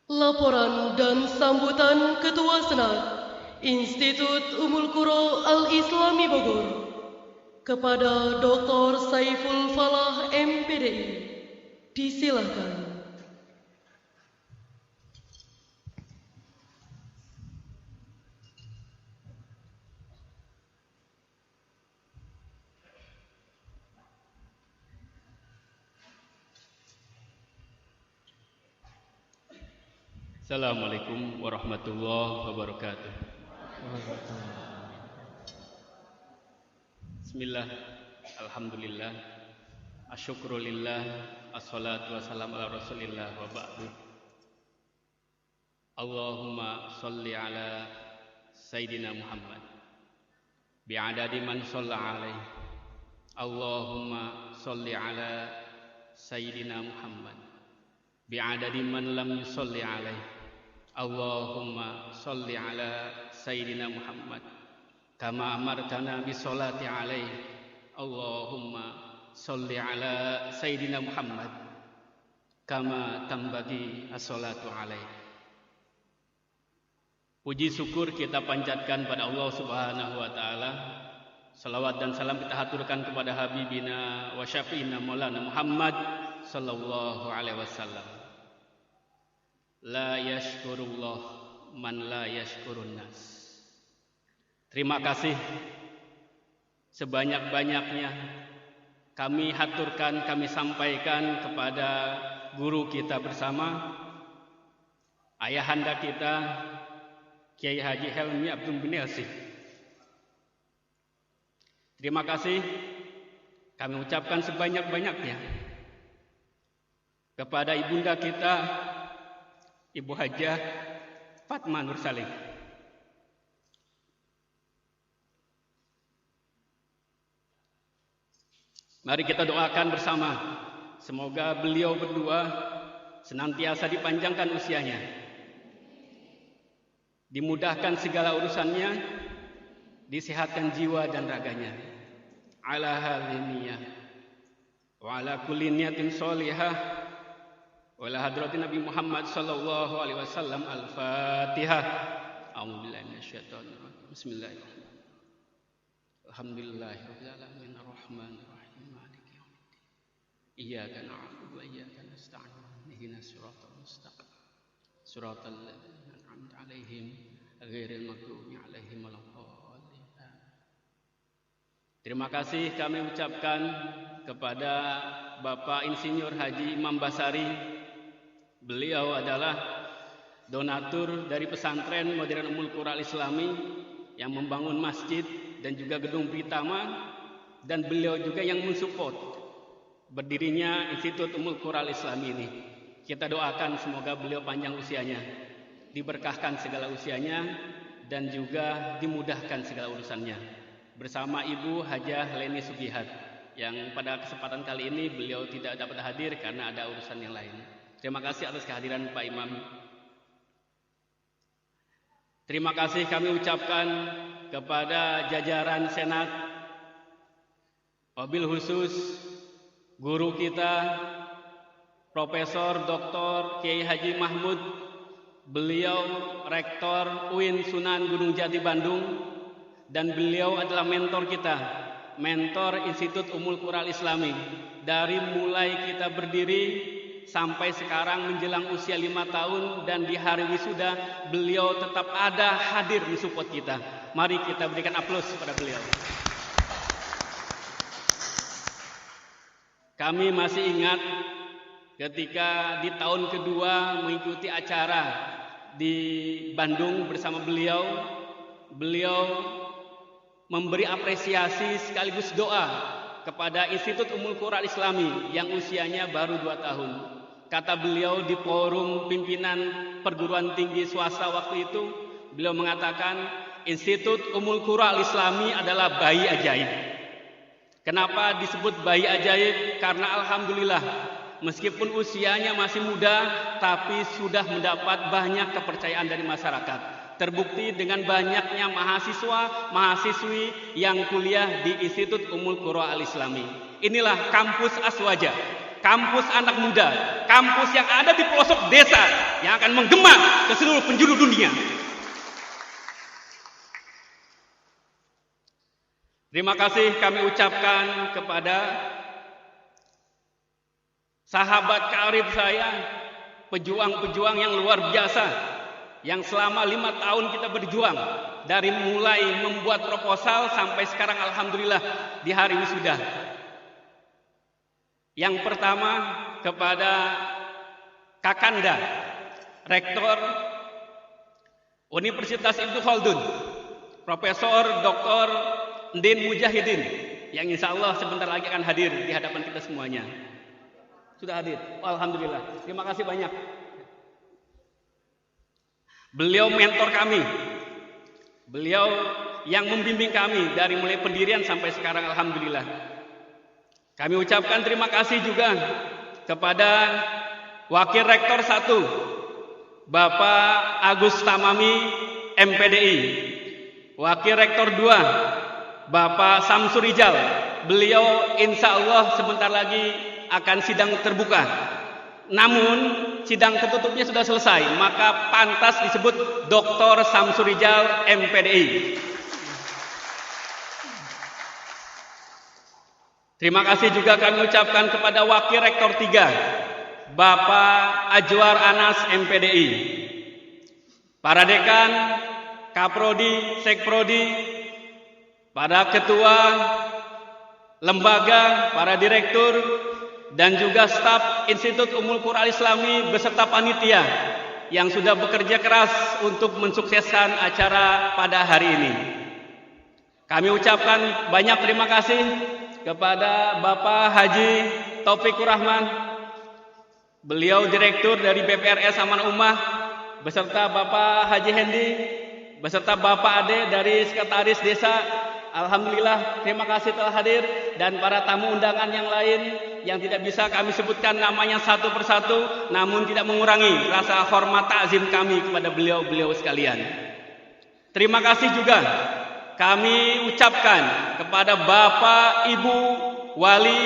Laporan dan sambutan Ketua Senat Institut Ummul Qura Al-Islami Bogor kepada Dr. Saiful Falah MPDI. Disilahkan. Assalamualaikum warahmatullahi wabarakatuh. Bismillah, alhamdulillah, asyukrulillah, assalatu wassalamu ala rasulillah wa ba'du. Allahumma salli ala Sayyidina Muhammad bi'adadi man shalla alaih. Allahumma salli ala Sayyidina Muhammad bi'adadi man lam yusalli alaih. Allahumma salli ala Sayyidina Muhammad kama amartana bisolati alaih. Allahumma salli ala Sayyidina Muhammad kama tambagi as-salatu alaih. Puji syukur kita panjatkan pada Allah Subhanahu wa taala. Salawat dan salam kita haturkan kepada Habibina wa Syafi'ina Maulana Muhammad sallallahu alaihi wasallam. La yashkurullah man la yashkurun nas. Terima kasih sebanyak-banyaknya kami haturkan, kami sampaikan kepada guru kita bersama, ayahanda kita Kiai Haji Helmi Abdul bin Yasir. Terima kasih kami ucapkan sebanyak-banyaknya kepada ibunda kita Ibu Hajah Fatma Nur Salim. Mari kita doakan bersama, semoga beliau berdua senantiasa dipanjangkan usianya, dimudahkan segala urusannya, disehatkan jiwa dan raganya. Ala haliniyah wa ala kulli niyatin sholihah wala hadratin Nabi Muhammad sallallahu alaihi wasallam. Al-Fatihah. A'udzubillahi minasyaitonir rajim. Bismillahirrahmanirrahim. Alhamdulillahirabbil alamin arrahmanir rahim maliki yaumiddin. Iyyaka na'budu wa iyyaka nasta'in. Ihdinas siratal mustaqim. Siratal ladzina an'amta 'alaihim ghairil maghdubi 'alaihim waladdallin. Terima kasih kami ucapkan kepada Bapak Insinyur Haji Imam Basari. Beliau adalah donatur dari pesantren Modern Ummul Qura Al-Islami yang membangun masjid dan juga gedung Britama, dan beliau juga yang mensupport berdirinya Institut Ummul Qura Al-Islami ini. Kita doakan semoga beliau panjang usianya, diberkahkan segala usianya, dan juga dimudahkan segala urusannya. Bersama Ibu Hajah Leni Sugihat yang pada kesempatan kali ini beliau tidak dapat hadir karena ada urusan yang lain. Terima kasih atas kehadiran Pak Imam. Terima kasih kami ucapkan kepada jajaran Senat, wabil khusus guru kita Profesor Dr. Kiai Haji Mahmud. Beliau Rektor UIN Sunan Gunung Jati Bandung, dan beliau adalah mentor kita, mentor Institut Ummul Qura Al-Islami. Dari mulai kita berdiri sampai sekarang menjelang usia 5 tahun, dan di hari wisuda beliau tetap ada hadir mensupport kita. Mari kita berikan aplaus kepada beliau. Kami masih ingat ketika di tahun kedua mengikuti acara di Bandung bersama beliau, beliau memberi apresiasi sekaligus doa kepada Institut Ummul Qura Al-Islami yang usianya baru 2 tahun. Kata beliau di forum pimpinan perguruan tinggi swasta waktu itu, beliau mengatakan Institut Ummul Qura Al-Islami adalah bayi ajaib. Kenapa disebut bayi ajaib? Karena alhamdulillah meskipun usianya masih muda, tapi sudah mendapat banyak kepercayaan dari masyarakat. Terbukti dengan banyaknya mahasiswa, mahasiswi yang kuliah di Institut Ummul Qura Al-Islami. Inilah kampus Aswaja, kampus anak muda, kampus yang ada di pelosok desa, yang akan menggema ke seluruh penjuru dunia. Terima kasih kami ucapkan kepada sahabat karib saya, pejuang-pejuang yang luar biasa, yang selama 5 tahun kita berjuang, dari mulai membuat proposal sampai sekarang alhamdulillah di hari wisuda. Yang pertama kepada Kakanda, Rektor Universitas Ibnu Khaldun, Profesor Dr. Ndin Mujahidin, yang insya Allah sebentar lagi akan hadir di hadapan kita semuanya. Sudah hadir, alhamdulillah. Terima kasih banyak. Beliau mentor kami, beliau yang membimbing kami dari mulai pendirian sampai sekarang alhamdulillah. Kami ucapkan terima kasih juga kepada Wakil Rektor 1 Bapak Agus Tamami MPDI, Wakil Rektor 2 Bapak Samsur Rijal. Beliau insya Allah sebentar lagi akan sidang terbuka. Namun sidang tertutupnya sudah selesai, maka pantas disebut Dr. Samsur Rijal MPDI. Terima kasih juga kami ucapkan kepada Wakil Rektor 3 Bapak Ajwar Anas MPDI, para dekan, Kaprodi, Sekprodi, para ketua lembaga, para direktur, dan juga staf Institut Ummul Qura Al-Islami beserta panitia yang sudah bekerja keras untuk mensukseskan acara pada hari ini. Kami ucapkan banyak terima kasih kepada Bapak Haji Taufikur Rahman, beliau direktur dari BPRS Aman Ummah, beserta Bapak Haji Hendi, beserta Bapak Ade dari Sekretaris Desa. Alhamdulillah, terima kasih telah hadir, dan para tamu undangan yang lain yang tidak bisa kami sebutkan namanya satu persatu, namun tidak mengurangi rasa hormat takzim kami kepada beliau-beliau sekalian. Terima kasih juga kami ucapkan kepada Bapak, Ibu, Wali,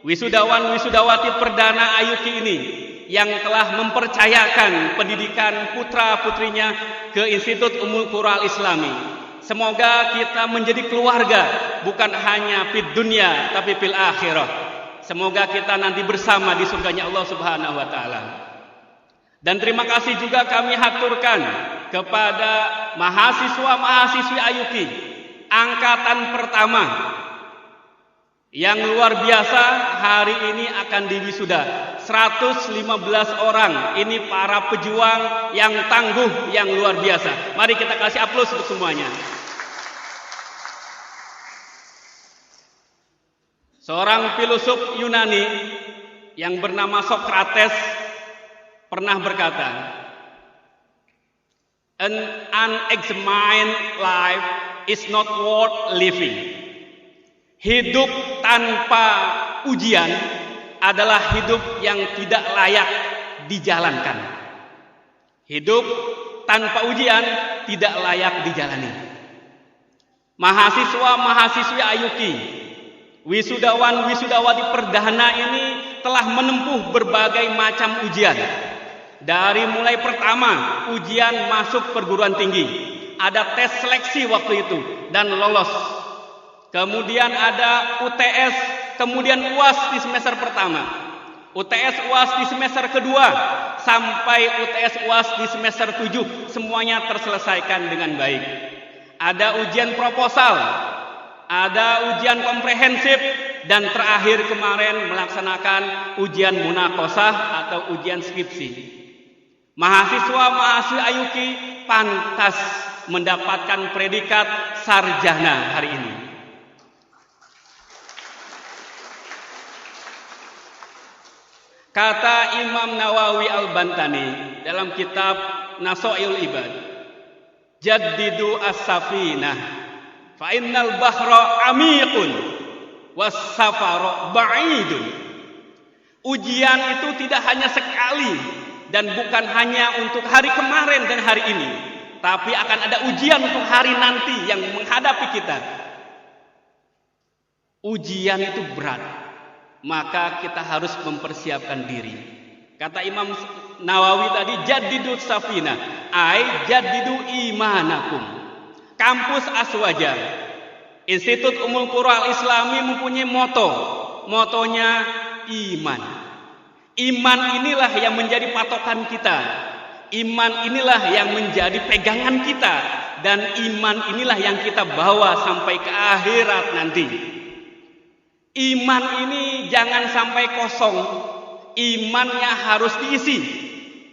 Wisudawan, Wisudawati Perdana Ayuki ini yang telah mempercayakan pendidikan putra-putrinya ke Institut Ummul Qura Al-Islami. Semoga kita menjadi keluarga, bukan hanya fid dunya tapi fil akhirah. Semoga kita nanti bersama di surganya Allah Subhanahu wa taala. Dan terima kasih juga kami haturkan kepada mahasiswa-mahasiswi Ayuki angkatan pertama yang luar biasa hari ini akan diwisuda. 115 orang, ini para pejuang yang tangguh, yang luar biasa. Mari kita kasih aplaus untuk semuanya. Seorang filosof Yunani yang bernama Socrates pernah berkata, "An unexamined life is not worth living." Hidup tanpa ujian adalah hidup yang tidak layak dijalankan. Hidup tanpa ujian tidak layak dijalani. Mahasiswa-mahasiswi Ayuki, wisudawan wisudawati perdana ini telah menempuh berbagai macam ujian. Dari mulai pertama ujian masuk perguruan tinggi, ada tes seleksi waktu itu dan lolos. Kemudian ada UTS, kemudian UAS di semester pertama, UTS UAS di semester kedua, sampai UTS UAS di semester 7, semuanya terselesaikan dengan baik. Ada ujian proposal, ada ujian komprehensif, dan terakhir kemarin melaksanakan ujian munaqosyah atau ujian skripsi. Mahasiswa-mahasiswi Ayuki pantas mendapatkan predikat sarjana hari ini. Kata Imam Nawawi Al-Bantani dalam kitab Naso'il Ibad, "Jaddidu as-safinah fa innal bahra amiqun was-safaru ba'idun." Ujian itu tidak hanya sekali dan bukan hanya untuk hari kemarin dan hari ini, tapi akan ada ujian untuk hari nanti yang menghadapi kita. Ujian itu berat, maka kita harus mempersiapkan diri. Kata Imam Nawawi tadi, jaddidu safina, ai jaddidu imanakum. Kampus Aswaja, Institut Ummul Qura Al-Islami mempunyai motonya iman. Iman inilah yang menjadi patokan kita. Iman inilah yang menjadi pegangan kita. Dan iman inilah yang kita bawa sampai ke akhirat nanti. Iman ini jangan sampai kosong. Imannya harus diisi.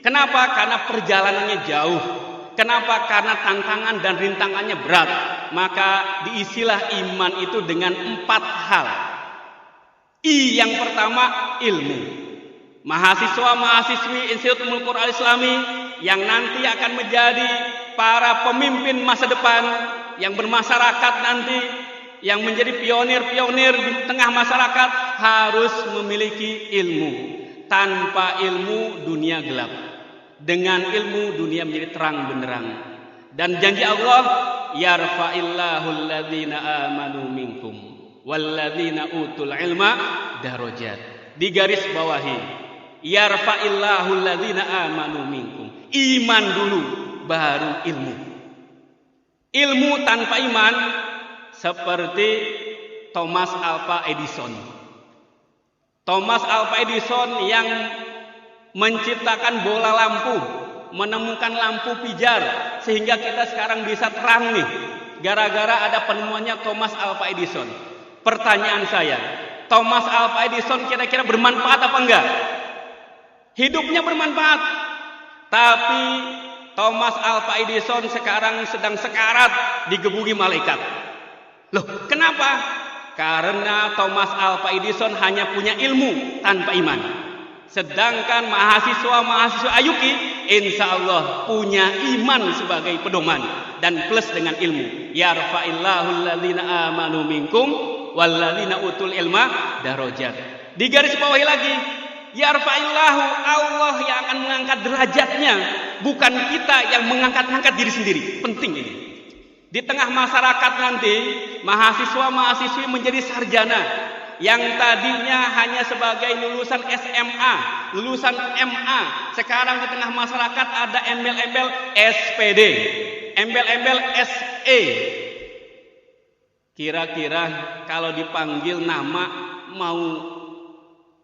Kenapa? Karena perjalanannya jauh. Kenapa? Karena tantangan dan rintangannya berat. Maka diisilah iman itu dengan 4 hal. I yang pertama, ilmu. Mahasiswa-mahasiswi Institut Ummul Qura Al-Islami yang nanti akan menjadi para pemimpin masa depan, yang bermasyarakat nanti, yang menjadi pionir-pionir di tengah masyarakat, harus memiliki ilmu. Tanpa ilmu dunia gelap. Dengan ilmu dunia menjadi terang benderang. Dan janji Allah, yarfa'illahu alladhina amanu minkum walladhina utul ilma darajat. Di garis bawahi, yarfa'illahu alladhina amanu minkum. Iman dulu baru ilmu. Ilmu tanpa iman seperti Thomas Alva Edison. Thomas Alva Edison yang menciptakan bola lampu, menemukan lampu pijar sehingga kita sekarang bisa terang nih, gara-gara ada penemuannya Thomas Alva Edison. Pertanyaan saya, Thomas Alva Edison kira-kira bermanfaat apa enggak? Hidupnya bermanfaat. Tapi Thomas Alva Edison sekarang sedang sekarat digebuki malaikat. Loh, kenapa? Karena Thomas Alva Edison hanya punya ilmu tanpa iman. Sedangkan mahasiswa-mahasiswa Ayuki insya Allah punya iman sebagai pedoman dan plus dengan ilmu. Yarfa'illahu alladhina amanu minkum walladzina utul ilma darajat. Di garis bawahi lagi, yarfa'illahu, Allah yang akan mengangkat derajatnya, bukan kita yang mengangkat-angkat diri sendiri. Penting ini. Di tengah masyarakat nanti, mahasiswa-mahasiswi menjadi sarjana yang tadinya hanya sebagai lulusan SMA, lulusan MA. Sekarang di tengah masyarakat ada embel-embel SPD, embel-embel SE. Kira-kira kalau dipanggil nama mau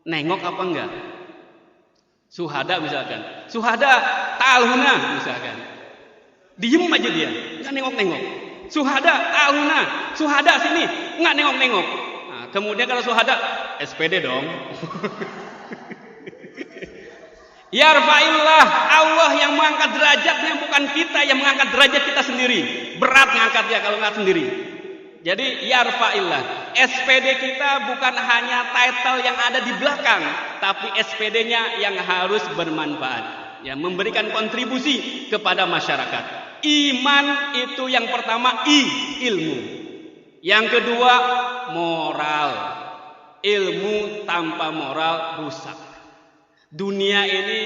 nengok apa enggak? Suhada misalkan, Suhada Ta'alhuna misalkan. Diem aja dia, nggak nengok-nengok. Suhada Ta'alhuna, Suhada sini, nggak nengok-nengok. Nah, kemudian kalau Suhada, SPD dong. Yarfa'illah, Allah yang mengangkat derajatnya, bukan kita yang mengangkat derajat kita sendiri. Berat ngangkatnya kalau nggak sendiri. Jadi yarfa'illah, SPD kita bukan hanya title yang ada di belakang, tapi SPD-nya yang harus bermanfaat, yang memberikan kontribusi kepada masyarakat. Iman itu yang pertama, ilmu. Yang kedua, moral. Ilmu tanpa moral rusak. Dunia ini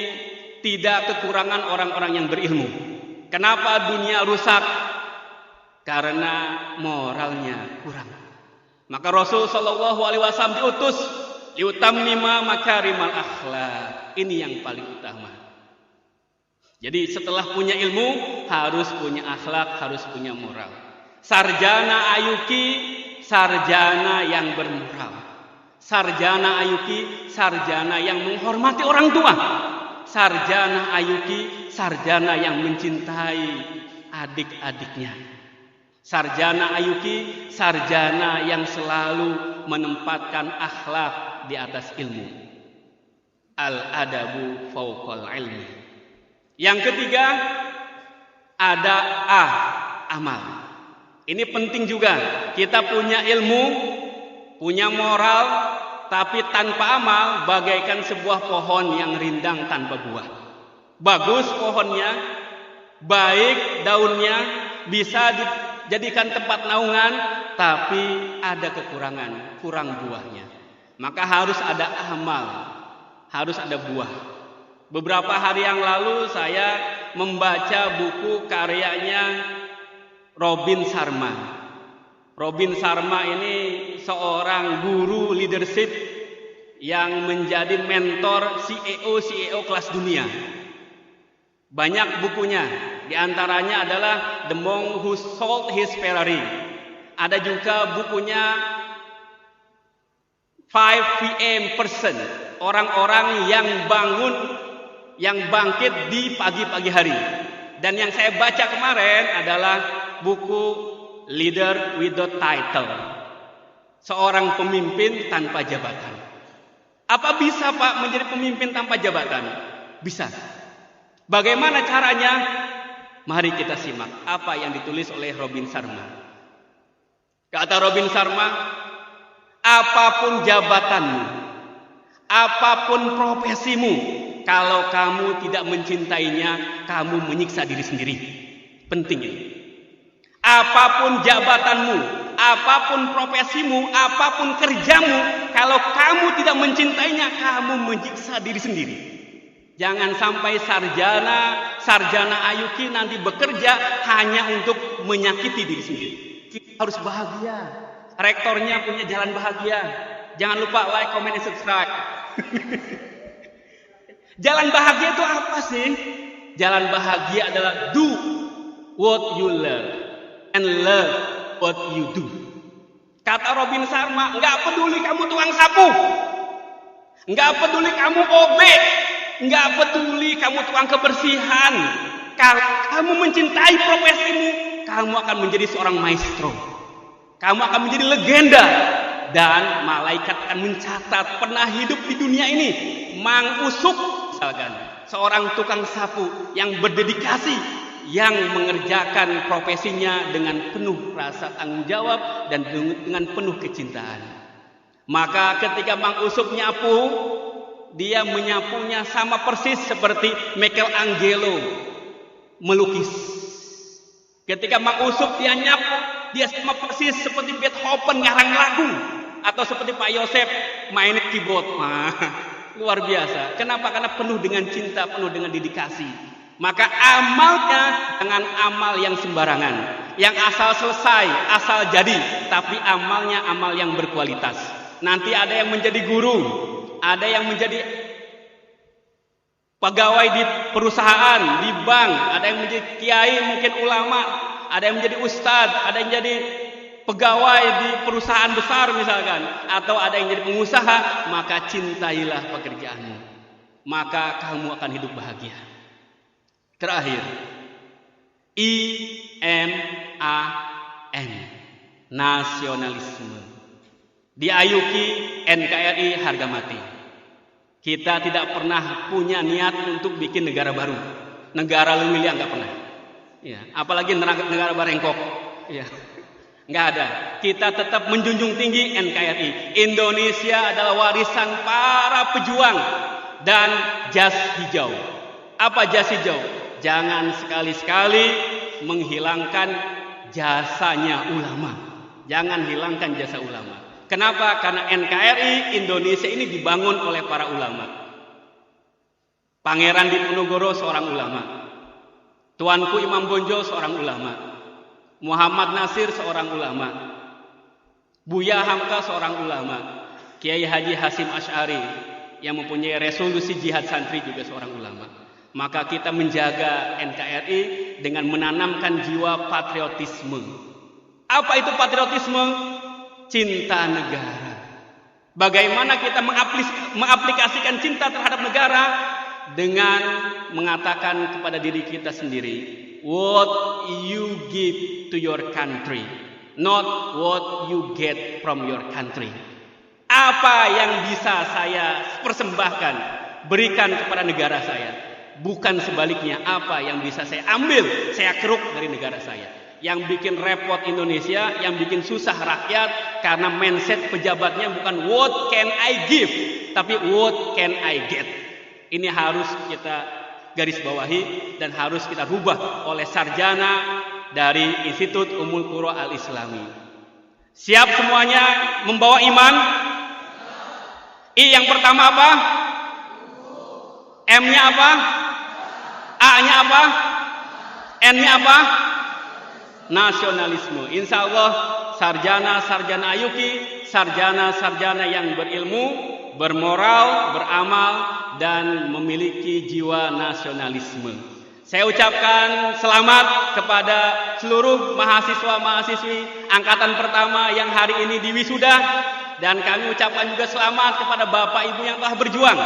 tidak kekurangan orang-orang yang berilmu. Kenapa dunia rusak? Karena moralnya kurang. Maka Rasul Shallallahu Alaihi Wasallam diutus liutammima makarimal akhlak. Ini yang paling utama. Jadi setelah punya ilmu harus punya akhlak, harus punya moral. Sarjana Ayuki, sarjana yang bermoral. Sarjana Ayuki, sarjana yang menghormati orang tua. Sarjana Ayuki, sarjana yang mencintai adik-adiknya. Sarjana Ayuki, sarjana yang selalu menempatkan akhlak di atas ilmu. Al-adabu fauqal ilmi. Yang ketiga, ada amal. Ini penting juga. Kita punya ilmu, punya moral, tapi tanpa amal bagaikan sebuah pohon yang rindang tanpa buah. Bagus pohonnya, baik daunnya, bisa dijadikan tempat naungan, tapi ada kekurangan, kurang buahnya. Maka harus ada amal, harus ada buah. Beberapa hari yang lalu saya membaca buku karyanya Robin Sharma. Robin Sharma ini seorang guru leadership yang menjadi mentor CEO kelas dunia. Banyak bukunya, di antaranya adalah The Monk Who Sold His Ferrari. Ada juga bukunya 5 PM Person, orang-orang yang bangun, yang bangkit di pagi-pagi hari. Dan yang saya baca kemarin adalah buku Leader Without Title, seorang pemimpin tanpa jabatan. Apa bisa Pak menjadi pemimpin tanpa jabatan? Bisa. Bagaimana caranya? Mari kita simak apa yang ditulis oleh Robin Sharma. Kata Robin Sharma, apapun jabatanmu, apapun profesimu, kalau kamu tidak mencintainya, kamu menyiksa diri sendiri. Penting ini. Apapun jabatanmu, apapun profesimu, apapun kerjamu, kalau kamu tidak mencintainya, kamu menyiksa diri sendiri. Jangan sampai sarjana Ayuki nanti bekerja hanya untuk menyakiti diri sendiri. Kita harus bahagia. Rektornya punya jalan bahagia. Jangan lupa like, comment, dan subscribe. Jalan bahagia itu apa sih? Jalan bahagia adalah do what you learn and learn what you do. Kata Robin Sharma, nggak peduli kamu tukang sapu, nggak peduli kamu OB, nggak peduli kamu tukang kebersihan. Kalau kamu mencintai profesimu, kamu akan menjadi seorang maestro. Kamu akan menjadi legenda. Dan malaikat akan mencatat pernah hidup di dunia ini Mang Usuk, misalkan seorang tukang sapu yang berdedikasi, yang mengerjakan profesinya dengan penuh rasa tanggung jawab dan dengan penuh kecintaan. Maka ketika Mang Usuk nyapu, dia menyapunya sama persis seperti Michelangelo melukis. Ketika Mang Usuk dia nyapu, dia sama persis seperti Beethoven ngarang lagu, atau seperti Pak Yosef main keyboard. Luar biasa. Kenapa? Karena penuh dengan cinta, penuh dengan dedikasi. Maka amalnya jangan amal yang sembarangan, yang asal selesai, asal jadi, tapi amalnya amal yang berkualitas. Nanti ada yang menjadi guru, ada yang menjadi pegawai di perusahaan, di bank, ada yang menjadi kiai, mungkin ulama, ada yang menjadi ustadz, ada yang jadi pegawai di perusahaan besar misalkan, atau ada yang jadi pengusaha. Maka cintailah pekerjaanmu, maka kamu akan hidup bahagia. Terakhir, INAN, nasionalisme. Di Ayuki, NKRI harga mati. Kita tidak pernah punya niat untuk bikin negara baru. Negara Luwilia nggak pernah. Ya, apalagi negara Barengkok. Ya. Nggak ada. Kita tetap menjunjung tinggi NKRI. Indonesia adalah warisan para pejuang dan jas hijau. Apa jas hijau? Jangan sekali-sekali menghilangkan jasanya ulama. Jangan hilangkan jasa ulama. Kenapa? Karena NKRI Indonesia ini dibangun oleh para ulama. Pangeran Diponegoro seorang ulama. Tuanku Imam Bonjol seorang ulama. Muhammad Nasir seorang ulama, Buya Hamka seorang ulama, Kiai Haji Hasyim Asy'ari yang mempunyai resolusi jihad santri juga seorang ulama. Maka kita menjaga NKRI dengan menanamkan jiwa patriotisme. Apa itu patriotisme? Cinta negara. Bagaimana kita mengaplikasikan cinta terhadap negara? Dengan mengatakan kepada diri kita sendiri, what you give to your country, not what you get from your country. Apa yang bisa saya persembahkan, berikan kepada negara saya, bukan sebaliknya apa yang bisa saya ambil, saya keruk dari negara saya. Yang bikin repot Indonesia, yang bikin susah rakyat, karena mindset pejabatnya bukan what can I give, tapi what can I get. Ini harus kita garis bawahi dan harus kita rubah oleh sarjana dari Institut Ummul Qura Al-Islami. Siap semuanya membawa iman? I yang pertama apa? M-nya apa? A-nya apa? N-nya apa? Nasionalisme. Insya Allah sarjana-sarjana Ayuki, sarjana-sarjana yang berilmu, bermoral, beramal, dan memiliki jiwa nasionalisme. Saya ucapkan selamat kepada seluruh mahasiswa-mahasiswi angkatan pertama yang hari ini diwisuda, dan kami ucapkan juga selamat kepada Bapak Ibu yang telah berjuang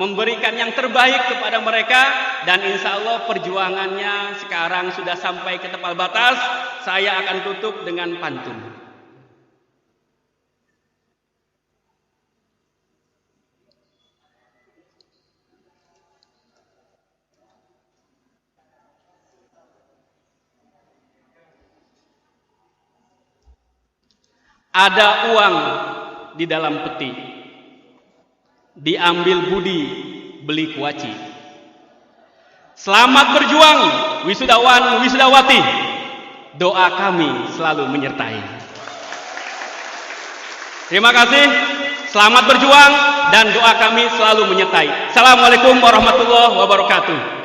memberikan yang terbaik kepada mereka, dan insya Allah perjuangannya sekarang sudah sampai ke tepi batas. Saya akan tutup dengan pantun. Ada uang di dalam peti, diambil budi beli kuaci. Selamat berjuang wisudawan wisudawati, doa kami selalu menyertai. Terima kasih, selamat berjuang dan doa kami selalu menyertai. Assalamualaikum warahmatullahi wabarakatuh.